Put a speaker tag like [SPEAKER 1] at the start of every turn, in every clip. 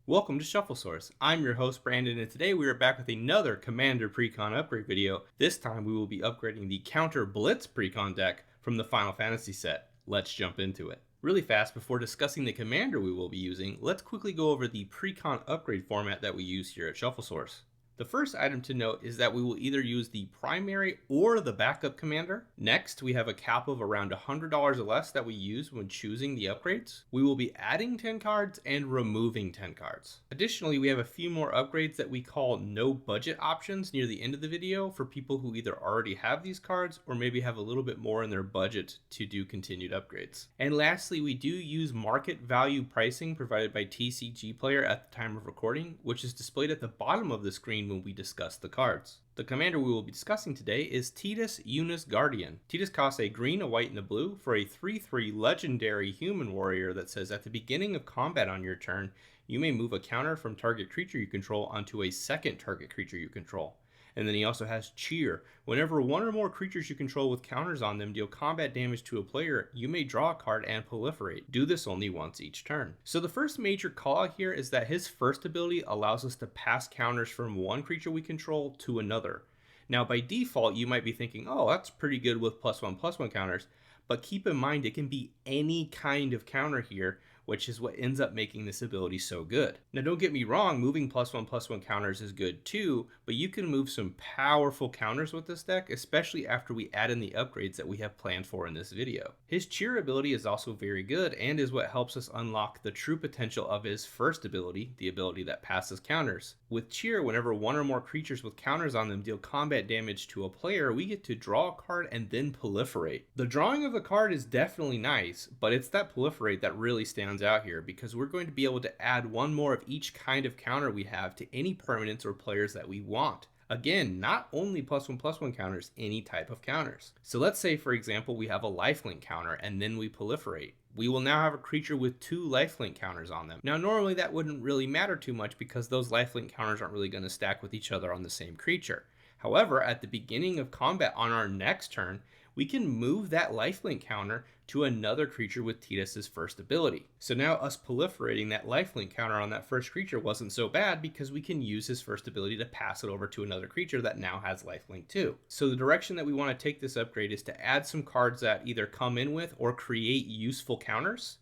[SPEAKER 1] Welcome to Shuffle Source. I'm your host Brandon, and today we are back with another Commander Precon upgrade video. This time we will be upgrading the Counter Blitz Precon deck from the Final Fantasy set. Let's jump into it. Really fast, before discussing the commander we will be using, let's quickly go over the Precon upgrade format that we use here at Shuffle Source. The first item to note is that we will either use the primary or the backup commander. Next, we have a cap of around $100 or less that we use when choosing the upgrades. We will be adding 10 cards and removing 10 cards. Additionally, we have a few more upgrades that we call no budget options near the end of the video for people who either already have these cards or maybe have a little bit more in their budget to do continued upgrades. And lastly, we do use market value pricing provided by TCG Player at the time of recording, which is displayed at the bottom of the screen when we discuss the cards. The commander we will be discussing today is Tidus, Yuna's Guardian. Tidus costs a green, a white, and a blue for a 3/3 legendary human warrior that says at the beginning of combat on your turn, you may move a counter from target creature you control onto a second target creature you control. And then he also has Cheer. Whenever one or more creatures you control with counters on them deal combat damage to a player, you may draw a card and proliferate. Do this only once each turn. So the first major call out here is that his first ability allows us to pass counters from one creature we control to another. Now by default, you might be thinking, oh, that's pretty good with +1/+1 counters. But keep in mind, it can be any kind of counter here, which is what ends up making this ability so good. Now don't get me wrong, moving +1/+1 counters is good too, but you can move some powerful counters with this deck, especially after we add in the upgrades that we have planned for in this video. His Cheer ability is also very good and is what helps us unlock the true potential of his first ability, the ability that passes counters. With Cheer, whenever one or more creatures with counters on them deal combat damage to a player, we get to draw a card and then proliferate. The drawing of the card is definitely nice, but it's that proliferate that really stands out here, because we're going to be able to add one more of each kind of counter we have to any permanents or players that we want. Again, not only +1/+1 counters, any type of counters. So let's say, for example, we have a lifelink counter and then we proliferate. We will now have a creature with 2 lifelink counters on them. Now normally that wouldn't really matter too much because those lifelink counters aren't really going to stack with each other on the same creature. However, at the beginning of combat on our next turn, we can move that lifelink counter to another creature with Tidus' first ability. So now us proliferating that lifelink counter on that first creature wasn't so bad because we can use his first ability to pass it over to another creature that now has lifelink too. So the direction that we want to take this upgrade is to add some cards that either come in with or create useful counters.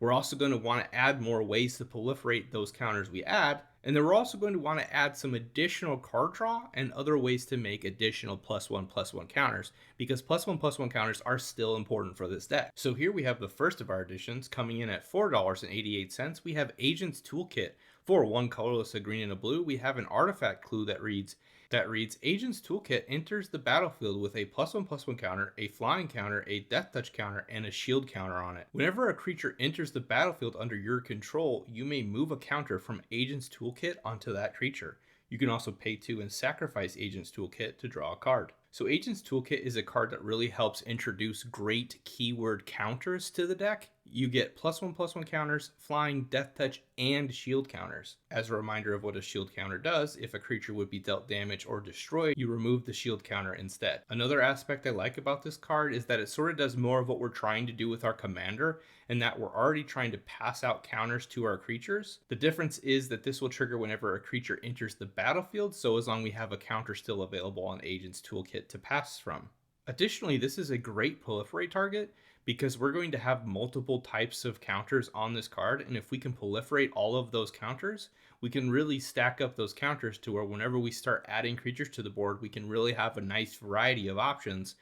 [SPEAKER 1] We're also going to want to add more ways to proliferate those counters we add. And then we're also going to want to add some additional card draw and other ways to make additional +1/+1 counters, because +1/+1 counters are still important for this deck. So here we have the first of our additions coming in at $4.88. We have Agent's Toolkit. For one colorless, a green and a blue, we have an artifact clue that reads, Agent's Toolkit enters the battlefield with a +1/+1 counter, a flying counter, a death touch counter, and a shield counter on it. Whenever a creature enters the battlefield under your control, you may move a counter from Agent's Toolkit onto that creature. You can also pay 2 and sacrifice Agent's Toolkit to draw a card. So Agent's Toolkit is a card that really helps introduce great keyword counters to the deck. You get +1/+1 counters, flying, death touch, and shield counters. As a reminder of what a shield counter does, if a creature would be dealt damage or destroyed, you remove the shield counter instead. Another aspect I like about this card is that it sort of does more of what we're trying to do with our commander, and that we're already trying to pass out counters to our creatures. The difference is that this will trigger whenever a creature enters the battlefield, so as long as we have a counter still available on Agent's Toolkit to pass from. Additionally, this is a great proliferate target because we're going to have multiple types of counters on this card, and if we can proliferate all of those counters, we can really stack up those counters to where whenever we start adding creatures to the board, we can really have a nice variety of options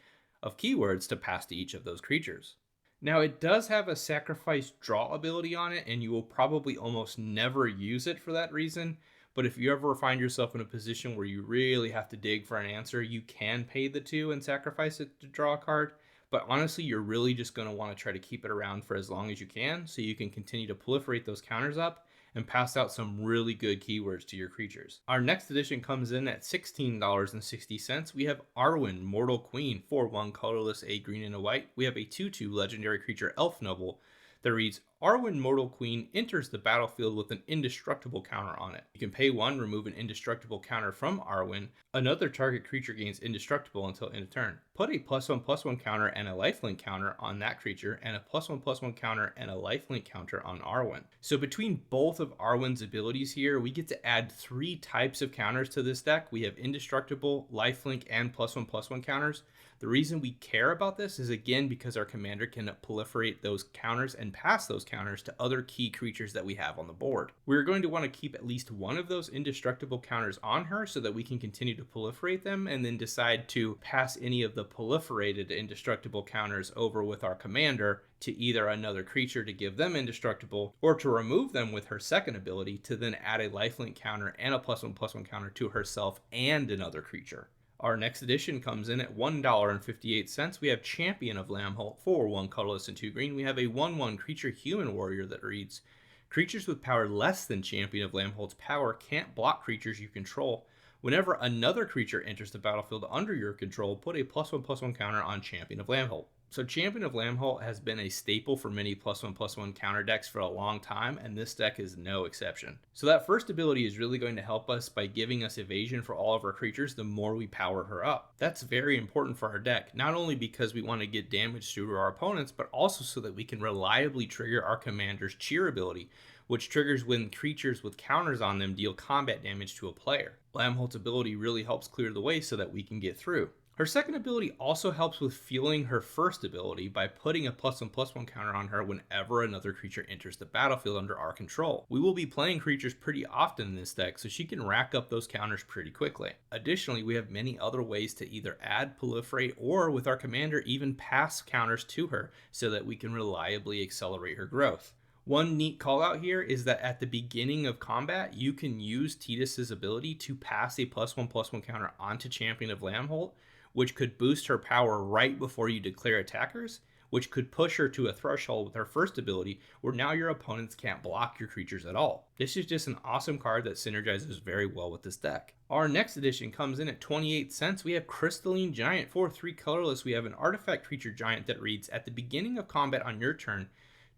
[SPEAKER 1] of keywords to pass to each of those creatures. Now it does have a sacrifice draw ability on it, and you will probably almost never use it for that reason. But if you ever find yourself in a position where you really have to dig for an answer, you can pay the 2 and sacrifice it to draw a card. But honestly, you're really just going to want to try to keep it around for as long as you can so you can continue to proliferate those counters up and pass out some really good keywords to your creatures. Our next addition comes in at $16.60. We have Arwen, Mortal Queen. For one colorless, a green and a white, we have a 2/2 legendary creature Elf Noble that reads, Arwen Mortal Queen enters the battlefield with an indestructible counter on it. You can pay 1, remove an indestructible counter from Arwen. Another target creature gains indestructible until end of turn. Put a +1/+1 counter and a lifelink counter on that creature, and a +1/+1 counter and a lifelink counter on Arwen. So between both of Arwen's abilities here, we get to add 3 types of counters to this deck. We have indestructible, lifelink, and +1/+1 counters. The reason we care about this is, again, because our commander can proliferate those counters and pass those counters to other key creatures that we have on the board. We're going to want to keep at least one of those indestructible counters on her so that we can continue to proliferate them, and then decide to pass any of the proliferated indestructible counters over with our commander to either another creature to give them indestructible, or to remove them with her second ability to then add a lifelink counter and a +1/+1 counter to herself and another creature. Our next edition comes in at $1.58. We have Champion of Lambholt for 1 colorless and 2 green. We have a 1/1 creature human warrior that reads, creatures with power less than Champion of Lambholt's power can't block creatures you control. Whenever another creature enters the battlefield under your control, put a +1/+1 counter on Champion of Lambholt. So Champion of Lambholt has been a staple for many +1/+1 counter decks for a long time, and this deck is no exception. So that first ability is really going to help us by giving us evasion for all of our creatures the more we power her up. That's very important for our deck, not only because we want to get damage through to our opponents, but also so that we can reliably trigger our commander's cheer ability, which triggers when creatures with counters on them deal combat damage to a player. Lambholt's ability really helps clear the way so that we can get through. Her second ability also helps with fueling her first ability by putting a +1/+1 counter on her whenever another creature enters the battlefield under our control. We will be playing creatures pretty often in this deck, so she can rack up those counters pretty quickly. Additionally, we have many other ways to either add, proliferate, or with our commander even pass counters to her so that we can reliably accelerate her growth. One neat call out here is that at the beginning of combat, you can use Tidus' ability to pass a +1/+1 counter onto Champion of Lambholt, which could boost her power right before you declare attackers, which could push her to a threshold with her first ability where now your opponents can't block your creatures at all. This is just an awesome card that synergizes very well with this deck. Our next edition comes in at 28 cents. We have Crystalline Giant for 3 colorless. We have an artifact creature giant that reads, at the beginning of combat on your turn,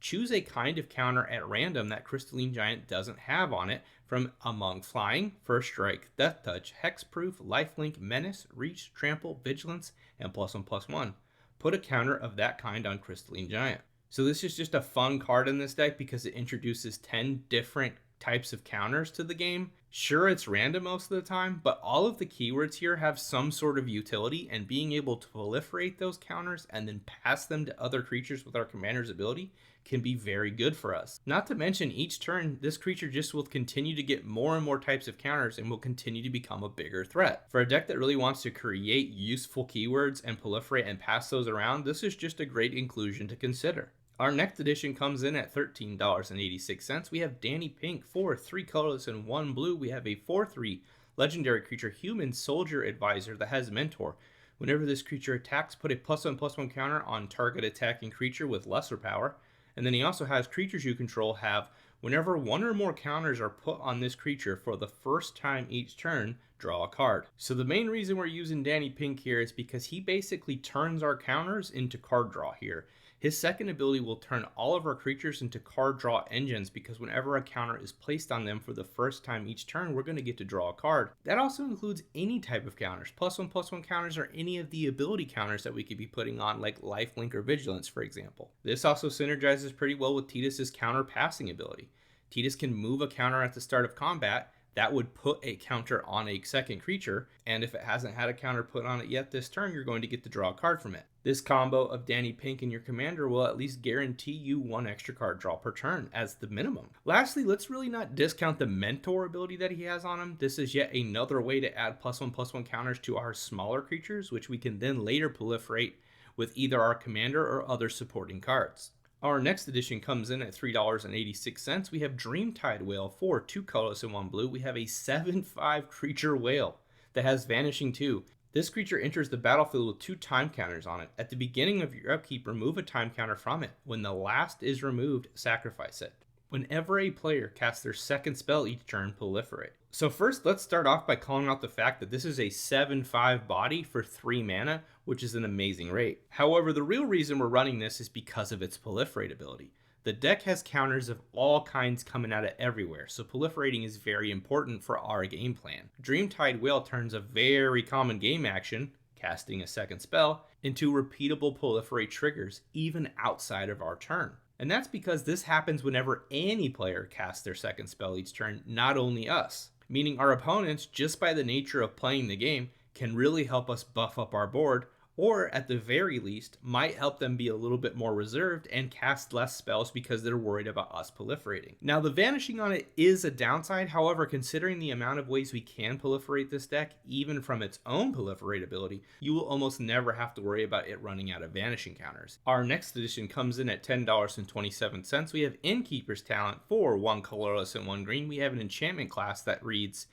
[SPEAKER 1] choose a kind of counter at random that Crystalline Giant doesn't have on it from among Flying, First Strike, Death Touch, Hexproof, Lifelink, Menace, Reach, Trample, Vigilance, and +1/+1. Put a counter of that kind on Crystalline Giant. So this is just a fun card in this deck because it introduces 10 different types of counters to the game. Sure, it's random most of the time, but all of the keywords here have some sort of utility, and being able to proliferate those counters and then pass them to other creatures with our commander's ability can be very good for us. Not to mention, each turn, this creature just will continue to get more and more types of counters and will continue to become a bigger threat. For a deck that really wants to create useful keywords and proliferate and pass those around, this is just a great inclusion to consider. Our next edition comes in at $13.86. We have Danny Pink for 3 colorless and 1 blue. We have a 4/3 legendary creature human soldier advisor that has Mentor. Whenever this creature attacks, put a +1/+1 counter on target attacking creature with lesser power. And then he also has creatures you control have, whenever one or more counters are put on this creature for the first time each turn, draw a card. So the main reason we're using Danny Pink here is because he basically turns our counters into card draw here. His second ability will turn all of our creatures into card draw engines, because whenever a counter is placed on them for the first time each turn, we're going to get to draw a card. That also includes any type of counters, +1/+1 counters, or any of the ability counters that we could be putting on, like Lifelink or Vigilance, for example. This also synergizes pretty well with Tidus' counter passing ability. Tidus can move a counter at the start of combat. That would put a counter on a second creature, and if it hasn't had a counter put on it yet this turn, you're going to get to draw a card from it. This combo of Danny Pink and your commander will at least guarantee you 1 extra card draw per turn as the minimum. Lastly, let's really not discount the Mentor ability that he has on him. This is yet another way to add +1/+1 counters to our smaller creatures, which we can then later proliferate with either our commander or other supporting cards. Our next edition comes in at $3.86. We have Dreamtide Whale for 2 colorless and 1 blue. We have a 7/5 creature whale that has Vanishing 2. This creature enters the battlefield with 2 time counters on it. At the beginning of your upkeep, remove a time counter from it. When the last is removed, sacrifice it. Whenever a player casts their second spell each turn, proliferate. So first, let's start off by calling out the fact that this is a 7/5 body for 3 mana, which is an amazing rate. However, the real reason we're running this is because of its proliferate ability. The deck has counters of all kinds coming at it everywhere, so proliferating is very important for our game plan. Dreamtide Whale turns a very common game action, casting a second spell, into repeatable proliferate triggers even outside of our turn. And that's because this happens whenever any player casts their second spell each turn, not only us. Meaning our opponents, just by the nature of playing the game, can really help us buff up our board, or at the very least, might help them be a little bit more reserved and cast less spells because they're worried about us proliferating. Now, the vanishing on it is a downside, however, considering the amount of ways we can proliferate this deck, even from its own proliferate ability, you will almost never have to worry about it running out of vanishing counters. Our next edition comes in at $10.27. We have Innkeeper's Talent for 1 colorless and 1 green. We have an enchantment class that reads,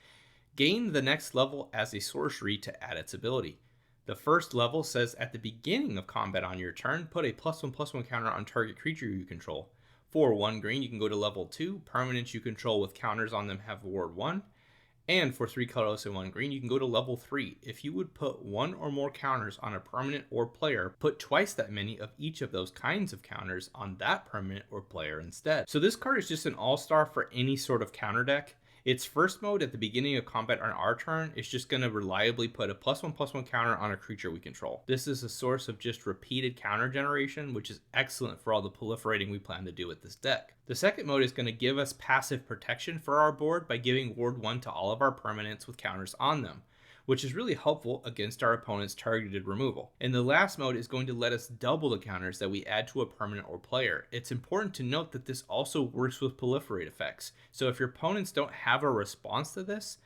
[SPEAKER 1] gain the next level as a sorcery to add its ability. The first level says at the beginning of combat on your turn, put a +1/+1 counter on target creature you control. For 1 green, you can go to level 2. Permanents you control with counters on them have ward 1. And for 3 colorless and 1 green, you can go to level 3. If you would put 1 or more counters on a permanent or player, put twice that many of each of those kinds of counters on that permanent or player instead. So this card is just an all-star for any sort of counter deck. Its first mode at the beginning of combat on our turn is just going to reliably put a +1/+1 counter on a creature we control. This is a source of just repeated counter generation, which is excellent for all the proliferating we plan to do with this deck. The second mode is going to give us passive protection for our board by giving ward 1 to all of our permanents with counters on them, which is really helpful against our opponent's targeted removal. And the last mode is going to let us double the counters that we add to a permanent or player. It's important to note that this also works with proliferate effects. So if your opponents don't have a response to this,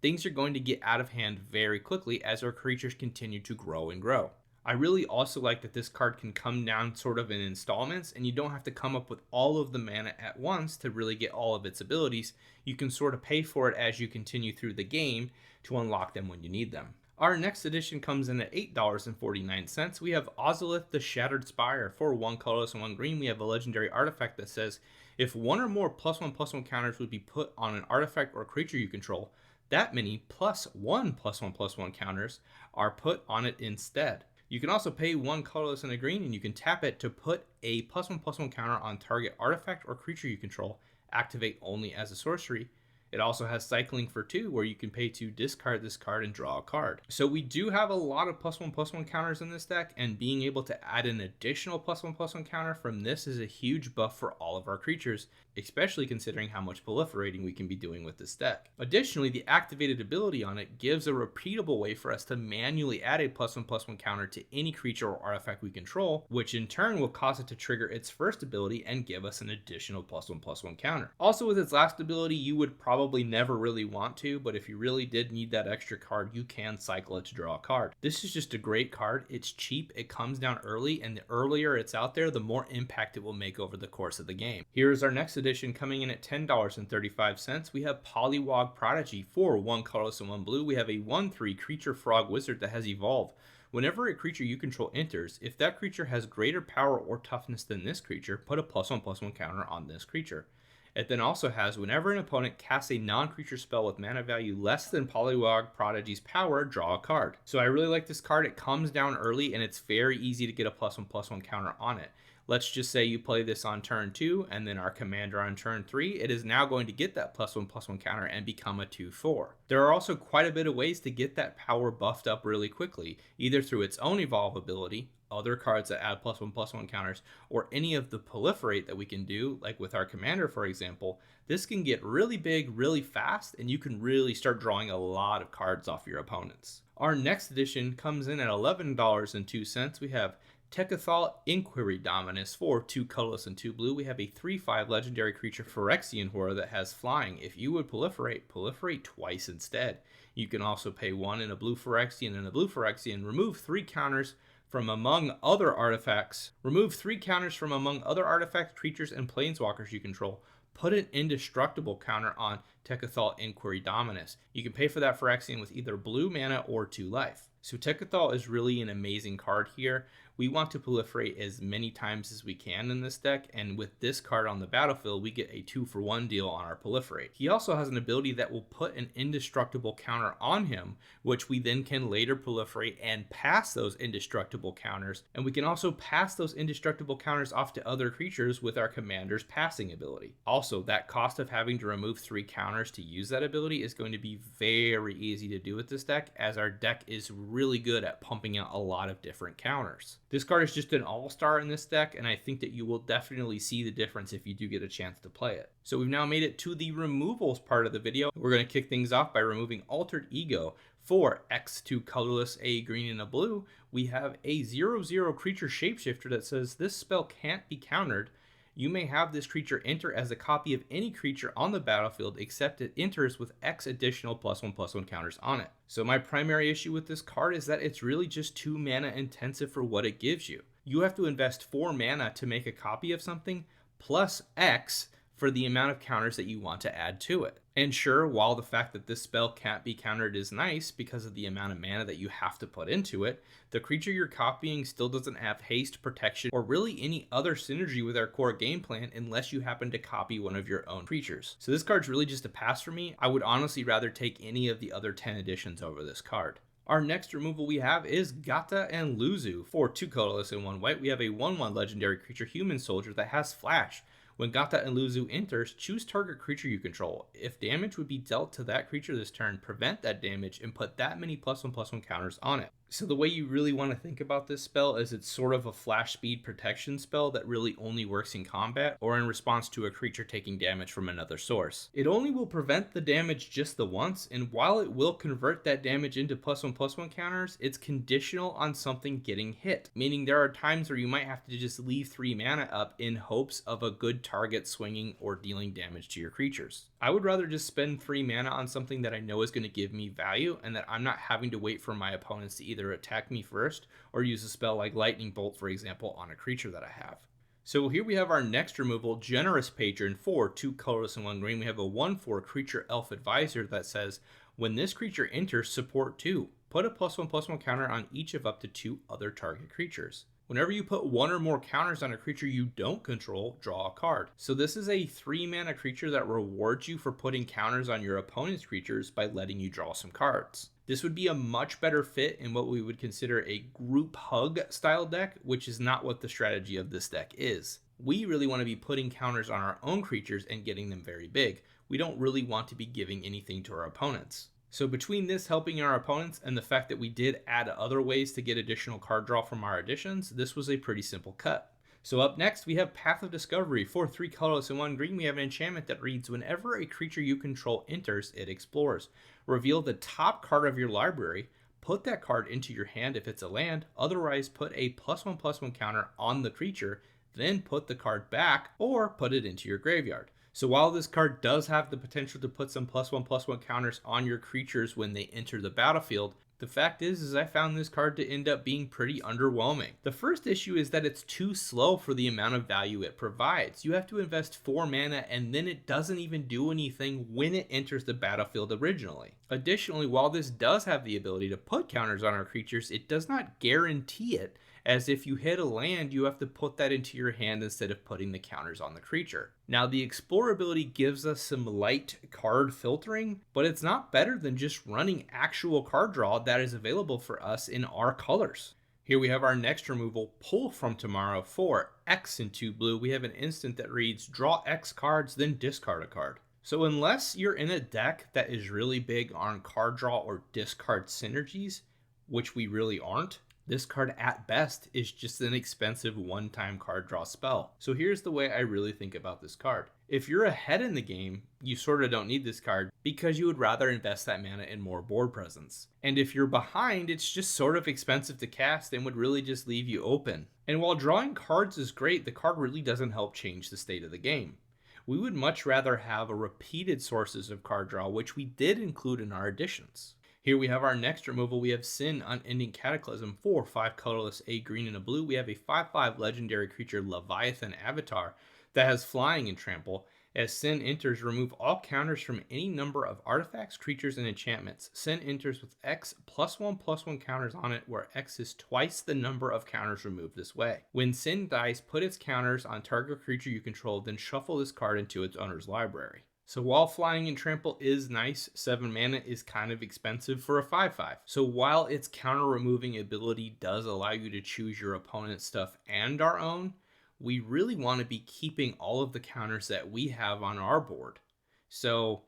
[SPEAKER 1] things are going to get out of hand very quickly as our creatures continue to grow and grow. I really also like that this card can come down sort of in installments, and you don't have to come up with all of the mana at once to really get all of its abilities. You can sort of pay for it as you continue through the game to unlock them when you need them. Our next edition comes in at $8.49. We have Ozolith the Shattered Spire. For 1 colorless and 1 green, we have a legendary artifact that says, if 1 or more +1/+1 counters would be put on an artifact or creature you control, that many +1 +1/+1 counters are put on it instead. You can also pay 1 colorless and a green, and you can tap it to put a +1/+1 counter on target artifact or creature you control, activate only as a sorcery. It also has cycling for 2, where you can pay to discard this card and draw a card. So we do have a lot of +1/+1 counters in this deck, and being able to add an additional +1/+1 counter from this is a huge buff for all of our creatures, especially considering how much proliferating we can be doing with this deck. Additionally, the activated ability on it gives a repeatable way for us to manually add a +1/+1 counter to any creature or artifact we control, which in turn will cause it to trigger its first ability and give us an additional +1/+1 counter. Also, with its last ability, you would probably never really want to, but if you really did need that extra card, you can cycle it to draw a card. This is just a great card. It's cheap, it comes down early, and the earlier it's out there, the more impact it will make over the course of the game. Here's our next edition coming in at $10.35. We have Polywog Prodigy. For 1 colorless and 1 blue, we have a 1/3 creature frog wizard that has evolved. Whenever a creature you control enters, if that creature has greater power or toughness than this creature, put a +1/+1 counter on this creature. It then also has, whenever an opponent casts a non-creature spell with mana value less than Polywog Prodigy's power, draw a card. So I really like this card. It comes down early, and it's very easy to get a +1/+1 counter on it. Let's just say you play this on turn 2, and then our commander on turn 3, it is now going to get that +1/+1 counter and become a 2/4. There are also quite a bit of ways to get that power buffed up really quickly, either through its own evolve ability, other cards that add +1/+1 counters, or any of the proliferate that we can do, like with our commander, for example. This can get really big really fast, and you can really start drawing a lot of cards off your opponents. Our next edition comes in at $11.02. We have Tecathal Inquiry Dominus. For 2 colorless and 2 blue, we have a 3/5 legendary creature Phyrexian Horror that has flying. If you would proliferate twice instead. You can also pay 1 in a blue Phyrexian and a blue Phyrexian, remove 3 counters from among other artifacts. Remove 3 counters from among other artifacts, creatures, and planeswalkers you control. Put an indestructible counter on Tecathal Inquiry Dominus. You can pay for that Phyrexian with either blue mana or 2 life. So Tekethal is really an amazing card here. We want to proliferate as many times as we can in this deck, and with this card on the battlefield, we get a 2-for-1 deal on our proliferate. He also has an ability that will put an indestructible counter on him, which we then can later proliferate and pass those indestructible counters, and we can also pass those indestructible counters off to other creatures with our commander's passing ability. Also, that cost of having to remove 3 counters to use that ability is going to be very easy to do with this deck, as our deck is really good at pumping out a lot of different counters. This card is just an all-star in this deck, and I think that you will definitely see the difference if you do get a chance to play it. So we've now made it to the removals part of the video. We're going to kick things off by removing Altered Ego. For X2 colorless, a green and a blue, we have a 0/0 creature shapeshifter that says this spell can't be countered. You may have this creature enter as a copy of any creature on the battlefield except it enters with X additional +1/+1 counters on it. So my primary issue with this card is that it's really just 2 mana intensive for what it gives you. You have to invest 4 mana to make a copy of something plus X for the amount of counters that you want to add to it. And sure, while the fact that this spell can't be countered is nice because of the amount of mana that you have to put into it, the creature you're copying still doesn't have haste, protection, or really any other synergy with our core game plan unless you happen to copy one of your own creatures. So this card's really just a pass for me. I would honestly rather take any of the other 10 editions over this card. Our next removal we have is Gata and Luzu. For 2 colorless and 1 white, we have a 1/1 legendary creature human soldier that has flash. When Gata and Luzu enters, choose target creature you control. If damage would be dealt to that creature this turn, prevent that damage and put that many +1/+1 counters on it. So the way you really want to think about this spell is it's sort of a flash speed protection spell that really only works in combat or in response to a creature taking damage from another source. It only will prevent the damage just the once, and while it will convert that damage into +1/+1 counters, it's conditional on something getting hit, meaning there are times where you might have to just leave 3 mana up in hopes of a good target swinging or dealing damage to your creatures. I would rather just spend 3 mana on something that I know is going to give me value and that I'm not having to wait for my opponents to either attack me first or use a spell like Lightning Bolt, for example, on a creature that I have. So here we have our next removal, Generous Patron. For 2 colorless and 1 green, we have a 1/4 creature elf advisor that says, when this creature enters, support 2. Put a +1/+1 counter on each of up to 2 other target creatures. Whenever you put 1 or more counters on a creature you don't control, draw a card. So this is a 3 mana creature that rewards you for putting counters on your opponent's creatures by letting you draw some cards. This would be a much better fit in what we would consider a group hug style deck, which is not what the strategy of this deck is. We really want to be putting counters on our own creatures and getting them very big. We don't really want to be giving anything to our opponents. So between this helping our opponents and the fact that we did add other ways to get additional card draw from our additions, this was a pretty simple cut. So up next we have Path of Discovery. For 3 colorless and 1 green, we have an enchantment that reads, whenever a creature you control enters, it explores. Reveal the top card of your library, put that card into your hand if it's a land, otherwise put a +1/+1 counter on the creature, then put the card back or put it into your graveyard. So while this card does have the potential to put some +1/+1 counters on your creatures when they enter the battlefield, the fact is I found this card to end up being pretty underwhelming. The first issue is that it's too slow for the amount of value it provides. You have to invest 4 mana and then it doesn't even do anything when it enters the battlefield originally. Additionally, while this does have the ability to put counters on our creatures, it does not guarantee it, as if you hit a land, you have to put that into your hand instead of putting the counters on the creature. Now, the Explore ability gives us some light card filtering, but it's not better than just running actual card draw that is available for us in our colors. Here we have our next removal, Pull from Tomorrow. For X and 2 blue, we have an instant that reads, draw X cards, then discard a card. So unless you're in a deck that is really big on card draw or discard synergies, which we really aren't, this card at best is just an expensive one-time card draw spell. So here's the way I really think about this card. If you're ahead in the game, you sort of don't need this card because you would rather invest that mana in more board presence. And if you're behind, it's just sort of expensive to cast and would really just leave you open. And while drawing cards is great, the card really doesn't help change the state of the game. We would much rather have a repeated sources of card draw, which we did include in our additions. Here we have our next removal. We have Sin, Unending Cataclysm. For 5 colorless, a green and a blue, we have a 5/5 legendary creature, Leviathan Avatar, that has flying and trample. As Sin enters, remove all counters from any number of artifacts, creatures, and enchantments. Sin enters with X +1/+1 counters on it, where X is twice the number of counters removed this way. When Sin dies, put its counters on target creature you control, then shuffle this card into its owner's library. So while flying and trample is nice, 7 mana is kind of expensive for a 5/5. So while its counter removing ability does allow you to choose your opponent's stuff and our own, we really want to be keeping all of the counters that we have on our board. So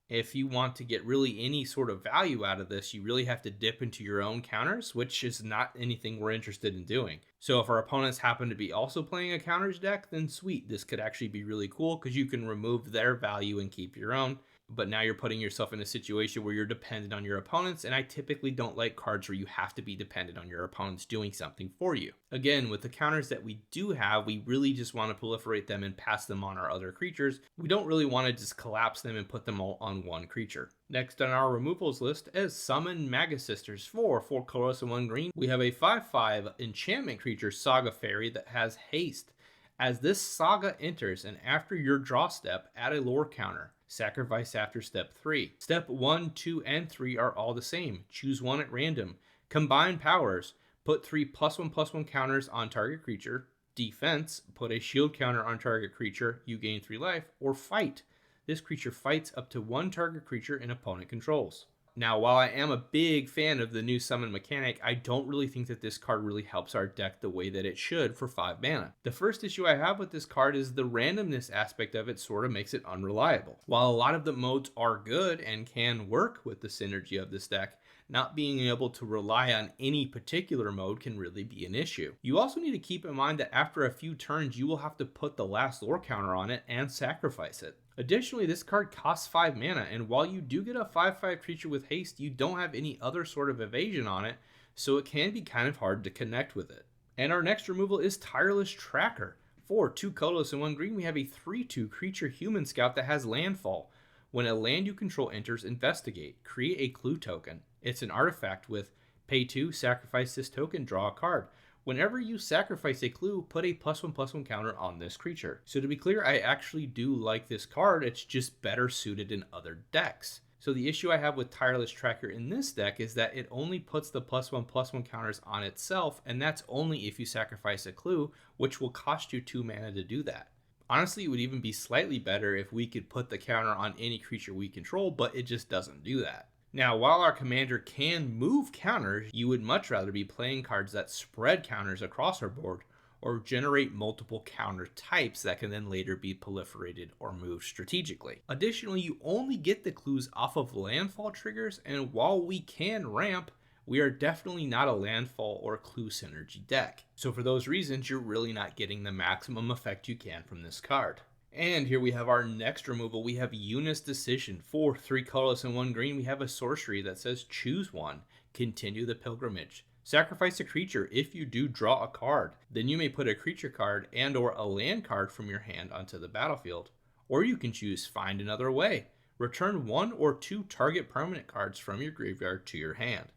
[SPEAKER 1] if you want to get really any sort of value out of this, you really have to dip into your own counters, which is not anything we're interested in doing. So if our opponents happen to be also playing a counters deck, then sweet, this could actually be really cool because you can remove their value and keep your own. But now you're putting yourself in a situation where you're dependent on your opponents, and I typically don't like cards where you have to be dependent on your opponents doing something for you. Again, with the counters that we do have, we really just want to proliferate them and pass them on our other creatures. We don't really want to just collapse them and put them all on one creature. Next on our removals list is Summon Magus Sisters for 4 colorless and 1 green. We have a 5/5 enchantment creature, Saga Fairy, that has haste. As this Saga enters, and after your draw step, add a lore counter. Sacrifice after step 3. Step 1, 2, and 3 are all the same. Choose one at random. Combine powers. Put 3 +1/+1 counters on target creature. Defense. Put a shield counter on target creature. You gain 3 life. Or fight. This creature fights up to 1 target creature an opponent controls. Now, while I am a big fan of the new summon mechanic, I don't really think that this card really helps our deck the way that it should for 5 mana. The first issue I have with this card is the randomness aspect of it sort of makes it unreliable. While a lot of the modes are good and can work with the synergy of this deck, not being able to rely on any particular mode can really be an issue. You also need to keep in mind that after a few turns, you will have to put the last lore counter on it and sacrifice it. Additionally, this card costs 5 mana, and while you do get a 5/5 creature with haste, you don't have any other sort of evasion on it, so it can be kind of hard to connect with it. And our next removal is Tireless Tracker. For 2 colorless and 1 green, we have a 3/2 creature human scout that has landfall. When a land you control enters, investigate. Create a clue token. It's an artifact with pay 2, sacrifice this token, draw a card. Whenever you sacrifice a clue, put a +1/+1 counter on this creature. So to be clear, I actually do like this card, it's just better suited in other decks. So the issue I have with Tireless Tracker in this deck is that it only puts the +1/+1 counters on itself, and that's only if you sacrifice a clue, which will cost you 2 mana to do that. Honestly, it would even be slightly better if we could put the counter on any creature we control, but it just doesn't do that. Now, while our commander can move counters, you would much rather be playing cards that spread counters across our board or generate multiple counter types that can then later be proliferated or moved strategically. Additionally, you only get the clues off of landfall triggers, and while we can ramp, we are definitely not a landfall or clue synergy deck. So for those reasons, you're really not getting the maximum effect you can from this card. And here we have our next removal. We have Yuna's Decision. For 3 colorless and 1 green, we have a sorcery that says choose one, continue the pilgrimage. Sacrifice a creature. If you do, draw a card. Then you may put a creature card and or a land card from your hand onto the battlefield. Or you can choose find another way. Return 1 or 2 target permanent cards from your graveyard to your hand.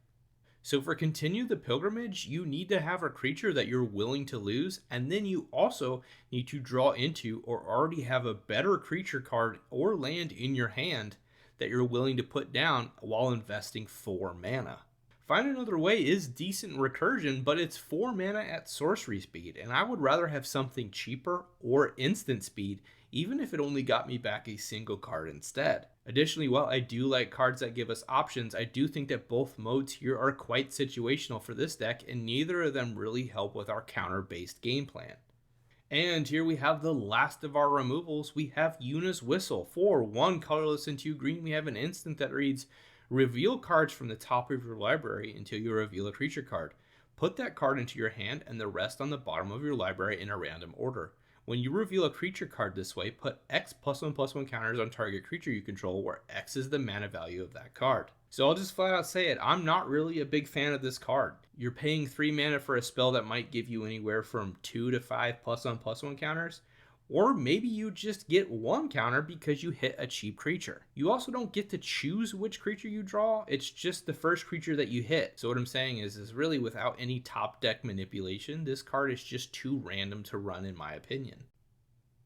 [SPEAKER 1] So for Continue the Pilgrimage, you need to have a creature that you're willing to lose, and then you also need to draw into or already have a better creature card or land in your hand that you're willing to put down while investing 4 mana. Find Another Way is decent recursion, but it's 4 mana at sorcery speed, and I would rather have something cheaper or instant speed, even if it only got me back a single card instead. Additionally, while I do like cards that give us options, I do think that both modes here are quite situational for this deck, and neither of them really help with our counter-based game plan. And here we have the last of our removals. We have Yuna's Whistle. For 1 colorless and 2 green, we have an instant that reads, reveal cards from the top of your library until you reveal a creature card. Put that card into your hand and the rest on the bottom of your library in a random order. When you reveal a creature card this way, put X +1/+1 counters on target creature you control, where X is the mana value of that card. So I'll just flat out say it, I'm not really a big fan of this card. You're paying 3 mana for a spell that might give you anywhere from 2 to 5 +1/+1 counters, or maybe you just get 1 counter because you hit a cheap creature. You also don't get to choose which creature you draw, it's just the first creature that you hit. So what I'm saying is really without any top deck manipulation, this card is just too random to run in my opinion.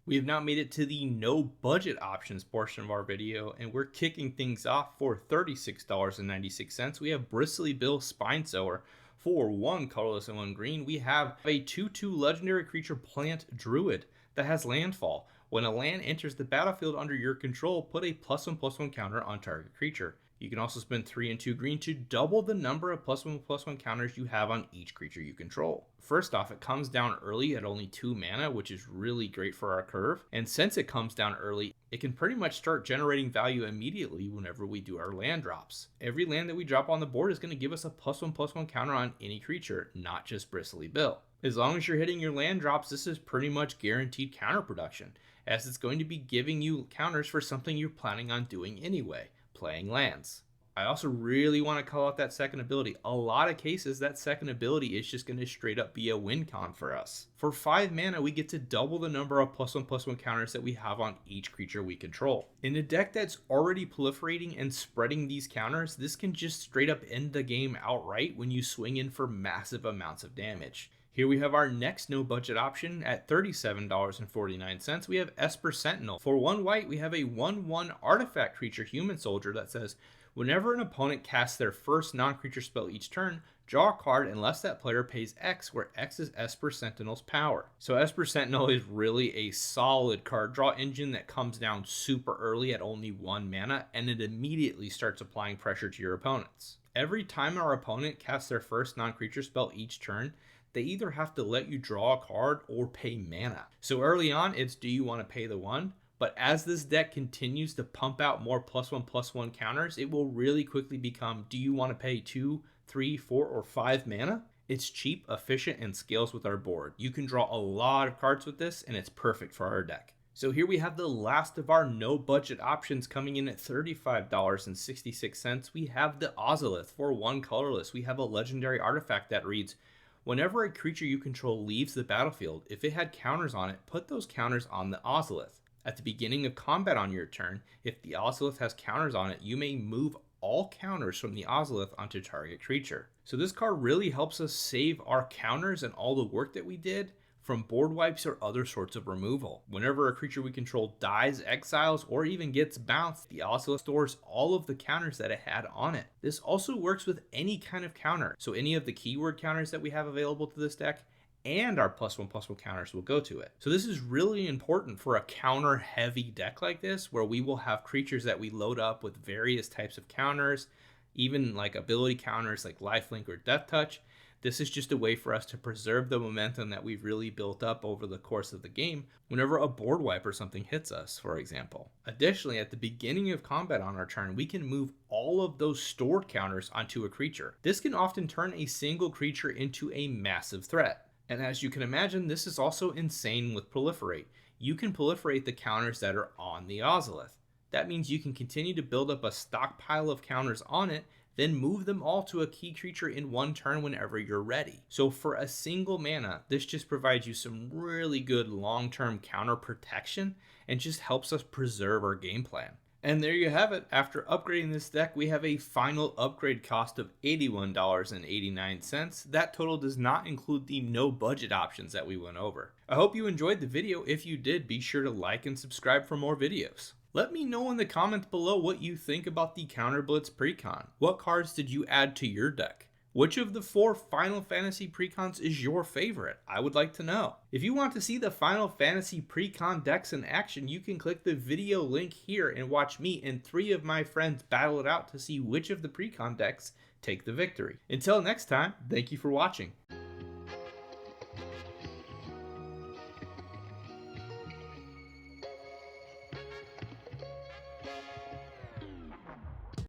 [SPEAKER 1] We have now made it to the no budget options portion of our video, and we're kicking things off for $36.96. We have Bristly Bill Spine Sower. For 1 colorless and 1 green, we have a 2/2 legendary creature plant druid that has landfall. When a land enters the battlefield under your control, put a +1/+1 counter on target creature. You can also spend 3 and 2 green to double the number of +1/+1 counters you have on each creature you control. First off, it comes down early at only 2 mana, which is really great for our curve. And since it comes down early, it can pretty much start generating value immediately whenever we do our land drops. Every land that we drop on the board is going to give us a +1/+1 counter on any creature, not just Bristly Bill. As long as you're hitting your land drops, this is pretty much guaranteed counter production, as it's going to be giving you counters for something you're planning on doing anyway, playing lands. I also really want to call out that second ability. A lot of cases, that second ability is just going to straight up be a win con for us. For 5 mana, we get to double the number of +1/+1 counters that we have on each creature we control. In a deck that's already proliferating and spreading these counters, this can just straight up end the game outright when you swing in for massive amounts of damage. Here we have our next no budget option at $37.49. We have Esper Sentinel. For 1 white, we have a 1/1 artifact creature human soldier that says, whenever an opponent casts their first non-creature spell each turn, draw a card unless that player pays X, where X is Esper Sentinel's power. So Esper Sentinel is really a solid card draw engine that comes down super early at only 1 mana, and it immediately starts applying pressure to your opponents. Every time our opponent casts their first non-creature spell each turn, they either have to let you draw a card or pay mana. So early on, it's do you want to pay the 1? But as this deck continues to pump out more +1/+1 counters, it will really quickly become, do you want to pay 2, 3, 4, or 5 mana? It's cheap, efficient, and scales with our board. You can draw a lot of cards with this, and it's perfect for our deck. So here we have the last of our no budget options coming in at $35.66. We have the Ozolith. For 1 colorless, we have a legendary artifact that reads, whenever a creature you control leaves the battlefield, if it had counters on it, put those counters on the Ozolith. At the beginning of combat on your turn, if the Ozolith has counters on it, you may move all counters from the Ozolith onto target creature. So this card really helps us save our counters and all the work that we did from board wipes or other sorts of removal. Whenever a creature we control dies, exiles, or even gets bounced, the Ozolith stores all of the counters that it had on it. This also works with any kind of counter, so any of the keyword counters that we have available to this deck and our +1/+1 counters will go to it. So this is really important for a counter heavy deck like this, where we will have creatures that we load up with various types of counters, even like ability counters like lifelink or death touch. This is just a way for us to preserve the momentum that we've really built up over the course of the game whenever a board wipe or something hits us, for example. Additionally, at the beginning of combat on our turn, we can move all of those stored counters onto a creature. This can often turn a single creature into a massive threat. And as you can imagine, this is also insane with Proliferate. You can proliferate the counters that are on the Ozolith. That means you can continue to build up a stockpile of counters on it, then move them all to a key creature in 1 turn whenever you're ready. So for a single mana, this just provides you some really good long-term counter protection and just helps us preserve our game plan. And there you have it. After upgrading this deck, we have a final upgrade cost of $81.89. That total does not include the no budget options that we went over. I hope you enjoyed the video. If you did, be sure to like and subscribe for more videos. Let me know in the comments below what you think about the Counter Blitz Precon. What cards did you add to your deck? Which of the 4 Final Fantasy Precons is your favorite? I would like to know. If you want to see the Final Fantasy Precon decks in action, you can click the video link here and watch me and 3 of my friends battle it out to see which of the Precon decks take the victory. Until next time, thank you for watching.